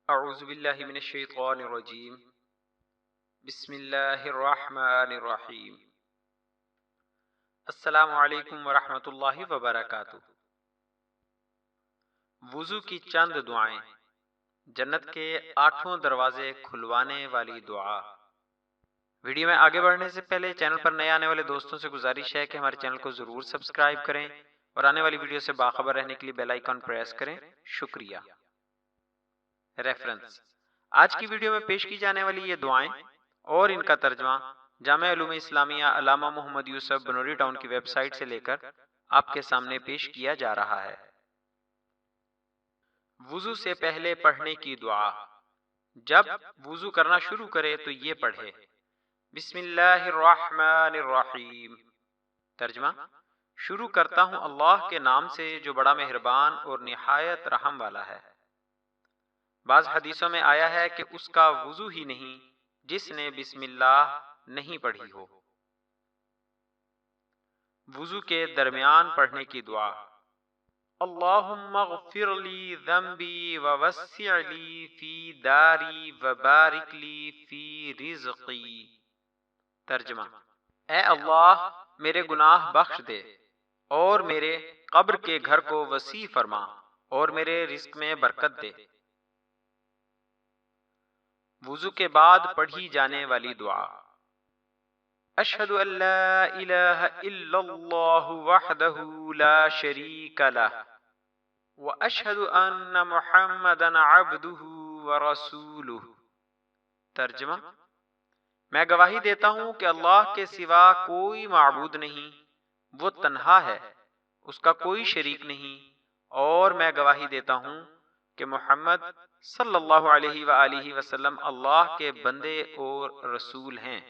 اعوذ باللہ من الشیطان الرجیم بسم اللہ الرحمن الرحیم۔ السلام علیکم ورحمۃ اللہ وبرکاتہ۔ وضو کی چند دعائیں، جنت کے 8 دروازے کھلوانے والی دعا۔ ویڈیو میں آگے بڑھنے سے پہلے چینل پر نئے آنے والے دوستوں سے گزارش ہے کہ ہمارے چینل کو ضرور سبسکرائب کریں اور آنے والی ویڈیو سے باخبر رہنے کے لیے بیل آئیکن پریس کریں۔ شکریہ۔ ریفرنس: آج کی ویڈیو میں پیش کی جانے والی یہ دعائیں اور ان کا ترجمہ جامعہ علوم اسلامیہ علامہ محمد یوسف بنوری ٹاؤن کی ویب سائٹ سے لے کر آپ کے سامنے پیش کیا جا رہا ہے۔ وضو سے پہلے پڑھنے کی دعا۔ جب وضو کرنا شروع کرے تو یہ پڑھے: بسم اللہ الرحمن الرحیم۔ ترجمہ: شروع کرتا ہوں اللہ کے نام سے جو بڑا مہربان اور نہایت رحم والا ہے۔ بعض حدیثوں میں آیا ہے کہ اس کا وضو ہی نہیں جس نے بسم اللہ نہیں پڑھی ہو۔ وضو کے درمیان پڑھنے کی دعا: اللہم اغفر لی ذنبی ووسع لی فی داری وبارک لی فی رزقی۔ ترجمہ: اے اللہ میرے گناہ بخش دے اور میرے قبر کے گھر کو وسیع فرما اور میرے رزق میں برکت دے۔ وضو کے بعد پڑھی جانے والی دعا: اشہد ان لا الہ الا اللہ وحدہ لا شریک لہ واشہد ان محمدا عبدہ ورسولہ۔ ترجمہ: میں گواہی دیتا ہوں کہ اللہ کے سوا کوئی معبود نہیں، وہ تنہا ہے، اس کا کوئی شریک نہیں، اور میں گواہی دیتا ہوں کہ محمد صلی اللہ علیہ وآلہ وسلم اللہ کے بندے اور رسول ہیں۔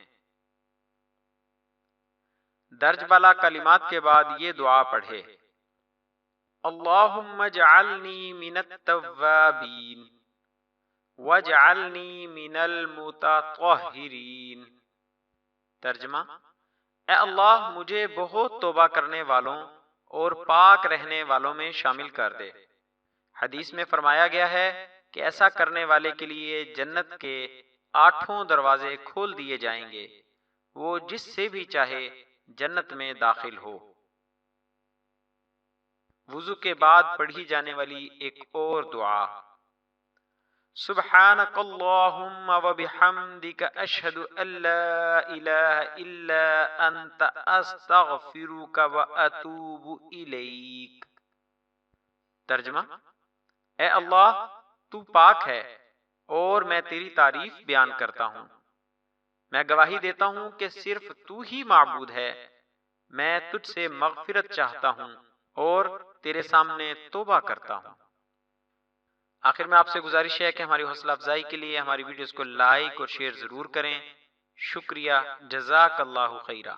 درج بالا کلمات کے بعد یہ دعا پڑھے: اللہم اجعلنی من التوابین واجعلنی من المتطہرین۔ ترجمہ: اے اللہ مجھے بہت توبہ کرنے والوں اور پاک رہنے والوں میں شامل کر دے۔ حدیث میں فرمایا گیا ہے کہ ایسا کرنے والے کے لیے جنت کے 8 دروازے کھول دیے جائیں گے، وہ جس سے بھی چاہے جنت میں داخل ہو۔ وضو کے بعد پڑھی جانے والی ایک اور دعا: سبحانک اللہم وبحمدک اشہد ان لا الہ الا انت استغفرک واتوب الیک۔ ترجمہ: اے اللہ تو پاک ہے اور میں تیری تعریف بیان کرتا ہوں، میں گواہی دیتا ہوں کہ صرف تو ہی معبود ہے، میں تجھ سے مغفرت چاہتا ہوں اور تیرے سامنے توبہ کرتا ہوں۔ آخر میں آپ سے گزارش ہے کہ ہماری حوصلہ افزائی کے لیے ہماری ویڈیوز کو لائک اور شیئر ضرور کریں۔ شکریہ، جزاک اللہ خیرہ۔